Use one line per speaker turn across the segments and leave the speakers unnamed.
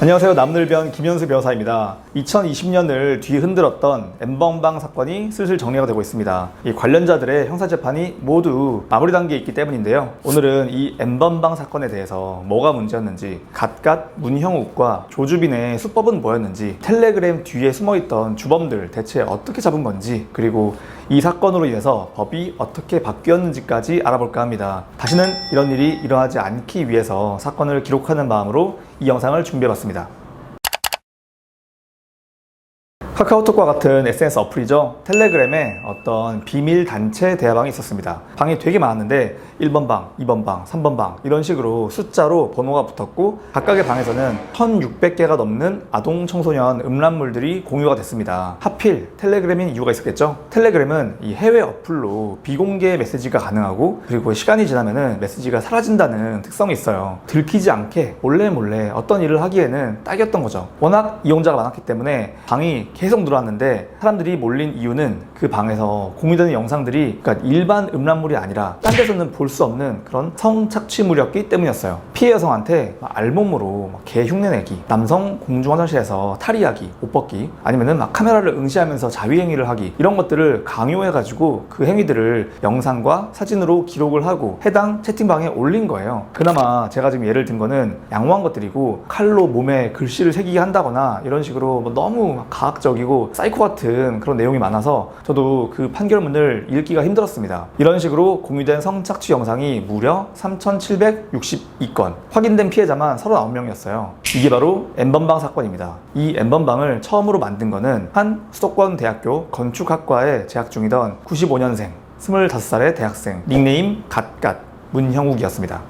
안녕하세요. 남늘변 김현수 변호사입니다. 2020년을 뒤 흔들었던 N번방 사건이 슬슬 정리가 되고 있습니다. 이 관련자들의 형사재판이 모두 마무리 단계에 있기 때문인데요. 오늘은 이 N번방 사건에 대해서 뭐가 문제였는지, 갓갓 문형욱과 조주빈의 수법은 뭐였는지, 텔레그램 뒤에 숨어있던 주범들 대체 어떻게 잡은 건지, 그리고 이 사건으로 인해서 법이 어떻게 바뀌었는지까지 알아볼까 합니다. 다시는 이런 일이 일어나지 않기 위해서 사건을 기록하는 마음으로 이 영상을 준비해봤습니다. 카카오톡과 같은 SNS 어플이죠. 텔레그램에 어떤 비밀 단체 대화방이 있었습니다. 방이 되게 많았는데 1번 방, 2번 방, 3번 방 이런 식으로 숫자로 번호가 붙었고, 각각의 방에서는 1600개가 넘는 아동 청소년 음란물들이 공유가 됐습니다. 하필 텔레그램인 이유가 있었겠죠. 텔레그램은 이 해외 어플로 비공개 메시지가 가능하고, 그리고 시간이 지나면은 메시지가 사라진다는 특성이 있어요. 들키지 않게 몰래 어떤 일을 하기에는 딱이었던 거죠. 워낙 이용자가 많았기 때문에 방이 계속 늘어났는데, 사람들이 몰린 이유는 그 방에서 공유되는 영상들이 그러니까 일반 음란물이 아니라 딴 데서는 볼 수 없는 그런 성착취물이었기 때문이었어요. 피해 여성한테 알몸으로 개 흉내내기, 남성 공중 화장실에서 탈의하기, 옷 벗기, 아니면은 카메라를 응시하면서 자위행위를 하기, 이런 것들을 강요해가지고 그 행위들을 영상과 사진으로 기록을 하고 해당 채팅방에 올린 거예요. 그나마 제가 지금 예를 든 거는 양호한 것들이고, 칼로 몸에 글씨를 새기게 한다거나 이런 식으로 너무 과학적이고 사이코 같은 그런 내용이 많아서 저도 그 판결문을 읽기가 힘들었습니다. 이런 식으로 공유된 성착취 영상이 무려 3,762건, 확인된 피해자만 39명이었어요. 이게 바로 N번방 사건입니다. 이 N번방을 처음으로 만든 거는 한 수도권 대학교 건축학과에 재학 중이던 95년생 25살의 대학생, 닉네임 갓갓 문형욱이었습니다.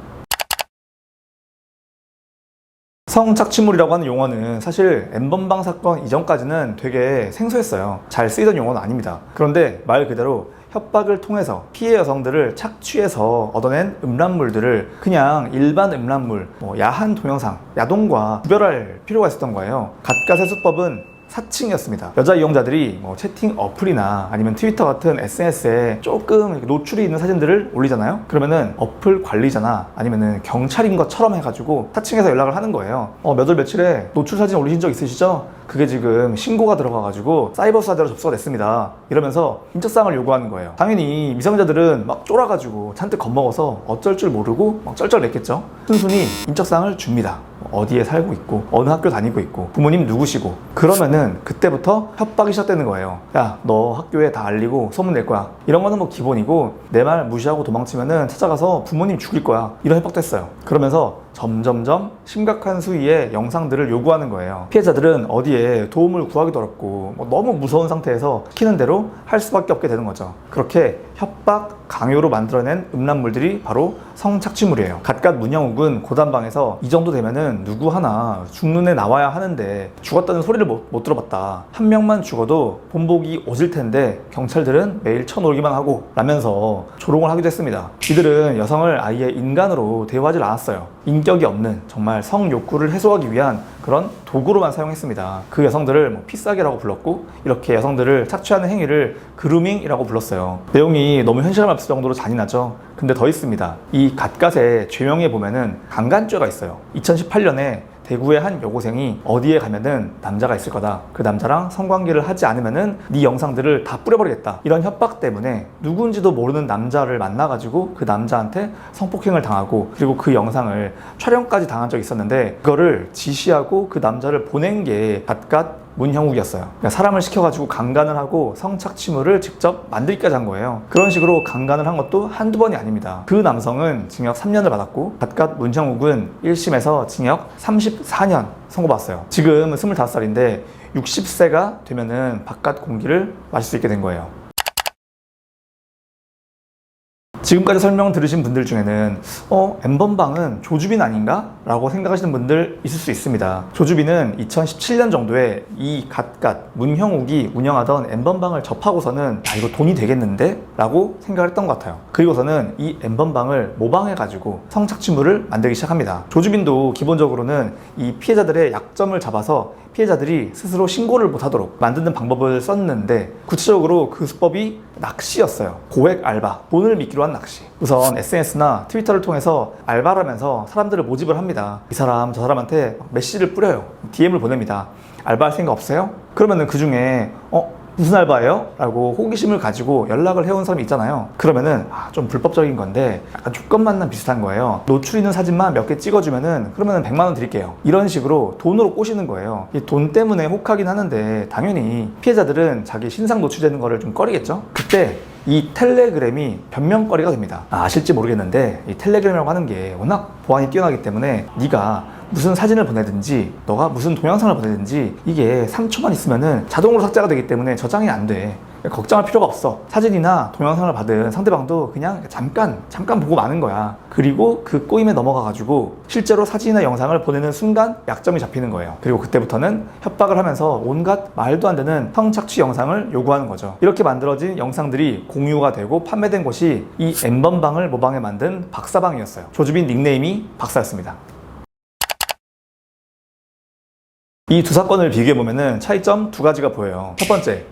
성착취물이라고 하는 용어는 사실 N번방 사건 이전까지는 되게 생소했어요. 잘 쓰이던 용어는 아닙니다. 그런데 말 그대로 협박을 통해서 피해 여성들을 착취해서 얻어낸 음란물들을 그냥 일반 음란물, 야한 동영상, 야동과 구별할 필요가 있었던 거예요. 갓갓의 수법은 사칭이었습니다. 여자 이용자들이 채팅 어플이나 아니면 트위터 같은 SNS에 조금 노출이 있는 사진들을 올리잖아요. 그러면은 어플 관리자나 아니면은 경찰인 것처럼 해가지고 사칭해서 연락을 하는 거예요. 몇 월 며칠에 노출 사진 올리신 적 있으시죠? 그게 지금 신고가 들어가가지고 사이버 수사대로 접수가 됐습니다. 이러면서 인적사항을 요구하는 거예요. 당연히 미성년자들은 막 쫄아가지고 잔뜩 겁먹어서 어쩔 줄 모르고 막 쩔쩔댔겠죠. 순순히 인적사항을 줍니다. 어디에 살고 있고, 어느 학교 다니고 있고, 부모님 누구시고. 그러면은 그때부터 협박이 시작되는 거예요. 야, 너 학교에 다 알리고 소문 낼 거야. 이런 거는 기본이고, 내 말 무시하고 도망치면은 찾아가서 부모님 죽일 거야. 이런 협박도 했어요. 그러면서 점점점 심각한 수위의 영상들을 요구하는 거예요. 피해자들은 어디에 도움을 구하기도 어렵고 너무 무서운 상태에서 시키는 대로 할 수밖에 없게 되는 거죠. 그렇게 협박, 강요로 만들어낸 음란물들이 바로 성착취물이에요. 갓갓 문형욱은 고단방에서 이 정도 되면은 누구 하나 죽는 애 나와야 하는데 죽었다는 소리를 못 들어봤다. 한 명만 죽어도 본보기 오질 텐데 경찰들은 매일 쳐놀기만 하고 라면서 조롱을 하기도 했습니다. 이들은 여성을 아예 인간으로 대우하지 않았어요. 인격이 없는, 정말 성욕구를 해소하기 위한 그런 도구로만 사용했습니다. 그 여성들을 피싸개라고 불렀고, 이렇게 여성들을 착취하는 행위를 그루밍이라고 불렀어요. 내용이 너무 현실감 없을 정도로 잔인하죠. 근데 더 있습니다. 이 갓갓의 죄명에 보면은 강간죄가 있어요. 2018년에 대구의 한 여고생이 어디에 가면은 남자가 있을 거다, 그 남자랑 성관계를 하지 않으면은 네 영상들을 다 뿌려버리겠다, 이런 협박 때문에 누군지도 모르는 남자를 만나가지고 그 남자한테 성폭행을 당하고, 그리고 그 영상을 촬영까지 당한 적이 있었는데, 그거를 지시하고 그 남자를 보낸 게 갓갓 문형욱이었어요. 그러니까 사람을 시켜가지고 강간을 하고 성착취물을 직접 만들기까지 한 거예요. 그런 식으로 강간을 한 것도 한두 번이 아닙니다. 그 남성은 징역 3년을 받았고, 갓갓 문형욱은 1심에서 징역 34년 선고받았어요. 지금 25살인데 60세가 되면은 바깥 공기를 마실 수 있게 된 거예요. 지금까지 설명 들으신 분들 중에는 N번방은 조주빈 아닌가? 라고 생각하시는 분들 있을 수 있습니다. 조주빈은 2017년 정도에 이 갓갓 문형욱이 운영하던 N번방을 접하고서는 이거 돈이 되겠는데? 라고 생각을 했던 것 같아요. 그리고서는 이 N번방을 모방해가지고 성착취물을 만들기 시작합니다. 조주빈도 기본적으로는 이 피해자들의 약점을 잡아서 피해자들이 스스로 신고를 못하도록 만드는 방법을 썼는데, 구체적으로 그 수법이 낚시였어요. 고액 알바, 돈을 미끼로 한 낚시. 우선 SNS나 트위터를 통해서 알바를 하면서 사람들을 모집을 합니다. 이 사람 저 사람한테 메시지를 뿌려요. DM을 보냅니다. 알바할 생각 없어요? 그러면은 그 중에 무슨 알바예요? 라고 호기심을 가지고 연락을 해온 사람이 있잖아요. 그러면은 좀 불법적인 건데 약간 조건 만남 비슷한 거예요. 노출 있는 사진만 몇 개 찍어주면은 그러면은 100만 원 드릴게요. 이런 식으로 돈으로 꼬시는 거예요. 이 돈 때문에 혹하긴 하는데 당연히 피해자들은 자기 신상 노출되는 거를 좀 꺼리겠죠? 그때 이 텔레그램이 변명거리가 됩니다. 아실지 모르겠는데 이 텔레그램이라고 하는 게 워낙 보안이 뛰어나기 때문에 네가 무슨 사진을 보내든지 너가 무슨 동영상을 보내든지 이게 3초만 있으면은 자동으로 삭제가 되기 때문에 저장이 안 돼. 걱정할 필요가 없어. 사진이나 동영상을 받은 상대방도 그냥 잠깐 보고 마는 거야. 그리고 그 꼬임에 넘어가가지고 실제로 사진이나 영상을 보내는 순간 약점이 잡히는 거예요. 그리고 그때부터는 협박을 하면서 온갖 말도 안 되는 성착취 영상을 요구하는 거죠. 이렇게 만들어진 영상들이 공유가 되고 판매된 곳이 이 N번방을 모방해 만든 박사방이었어요. 조주빈 닉네임이 박사였습니다. 이 두 사건을 비교해보면 차이점 두 가지가 보여요. 첫 번째,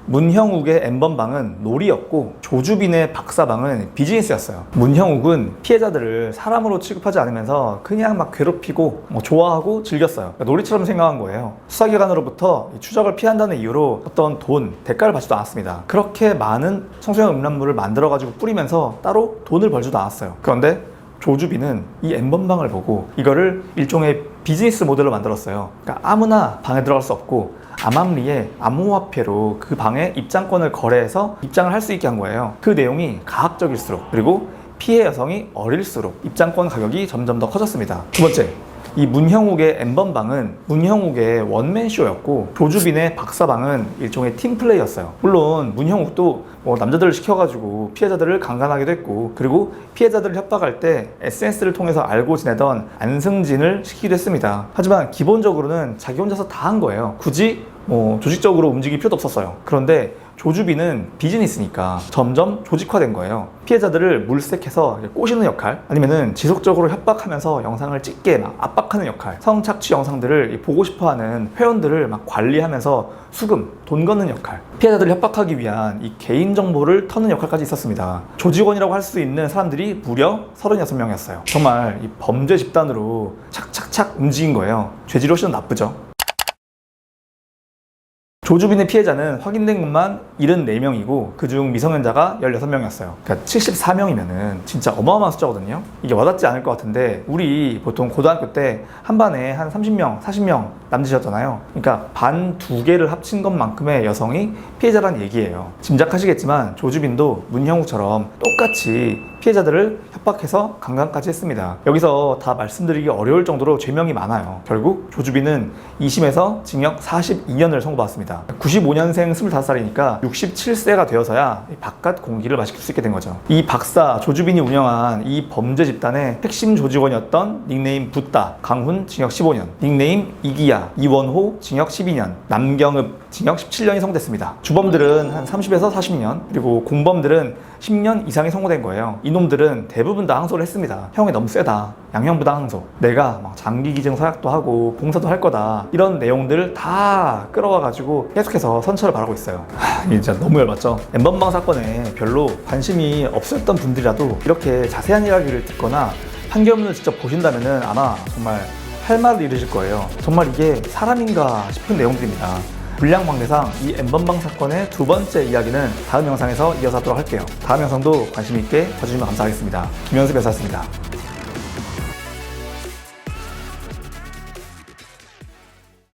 문형욱의 N번방은 놀이였고 조주빈의 박사방은 비즈니스였어요. 문형욱은 피해자들을 사람으로 취급하지 않으면서 그냥 막 괴롭히고 좋아하고 즐겼어요. 그러니까 놀이처럼 생각한 거예요. 수사기관으로부터 추적을 피한다는 이유로 어떤 돈, 대가를 받지도 않았습니다. 그렇게 많은 성소형 음란물을 만들어가지고 뿌리면서 따로 돈을 벌지도 않았어요. 그런데 조주빈은 이 N번방을 보고 이거를 일종의 비즈니스 모델로 만들었어요. 그러니까 아무나 방에 들어갈 수 없고 암암리에 암호화폐로 그 방에 입장권을 거래해서 입장을 할 수 있게 한 거예요. 그 내용이 가학적일수록 그리고 피해 여성이 어릴수록 입장권 가격이 점점 더 커졌습니다. 두 번째, 이 문형욱의 N번방은 문형욱의 원맨쇼였고 조주빈의 박사방은 일종의 팀플레이였어요. 물론 문형욱도 남자들을 시켜가지고 피해자들을 강간하기도 했고 그리고 피해자들을 협박할 때 SNS를 통해서 알고 지내던 안승진을 시키기도 했습니다. 하지만 기본적으로는 자기 혼자서 다 한 거예요. 굳이 조직적으로 움직일 필요도 없었어요. 그런데 조주빈은 비즈니스니까 점점 조직화된 거예요. 피해자들을 물색해서 꼬시는 역할, 아니면은 지속적으로 협박하면서 영상을 찍게 막 압박하는 역할, 성착취 영상들을 보고 싶어하는 회원들을 막 관리하면서 수금, 돈 걷는 역할, 피해자들을 협박하기 위한 이 개인정보를 터는 역할까지 있었습니다. 조직원이라고 할 수 있는 사람들이 무려 36명이었어요. 정말 이 범죄 집단으로 착착착 움직인 거예요. 죄질로시는 나쁘죠. 조주빈의 피해자는 확인된 것만 74명이고 그중 미성년자가 16명이었어요. 그러니까 74명이면은 진짜 어마어마한 숫자거든요. 이게 와닿지 않을 것 같은데 우리 보통 고등학교 때 한 반에 한 30명, 40명 남짓이었잖아요. 그러니까 반 두 개를 합친 것만큼의 여성이 피해자란 얘기예요. 짐작하시겠지만 조주빈도 문형욱처럼 똑같이 피해자들을 협박해서 강간까지 했습니다. 여기서 다 말씀드리기 어려울 정도로 죄명이 많아요. 결국 조주빈은 2심에서 징역 42년을 선고받았습니다. 95년생 25살이니까 67세가 되어서야 바깥 공기를 마실 수 있게 된 거죠. 이 박사 조주빈이 운영한 이 범죄 집단의 핵심 조직원이었던 닉네임 붓다 강훈 징역 15년, 닉네임 이기야 이원호 징역 12년, 남경읍 징역 17년이 선고됐습니다. 주범들은 한 30에서 40년, 그리고 공범들은 10년 이상이 선고된 거예요. 이놈들은 대부분 다 항소를 했습니다. 형이 너무 세다. 양형부당 항소. 내가 막 장기기증 서약도 하고 봉사도 할 거다. 이런 내용들 다 끌어와가지고 계속해서 선처를 바라고 있어요. 이게 진짜 너무 열받죠. N번방 사건에 별로 관심이 없었던 분들이라도 이렇게 자세한 이야기를 듣거나 판결문을 직접 보신다면은 아마 정말 할 말을 잃으실 거예요. 정말 이게 사람인가 싶은 내용들입니다. 불량방대상 이 N번방 사건의 두 번째 이야기는 다음 영상에서 이어서 하도록 할게요. 다음 영상도 관심 있게 봐주시면 감사하겠습니다. 김현수 변호사였습니다.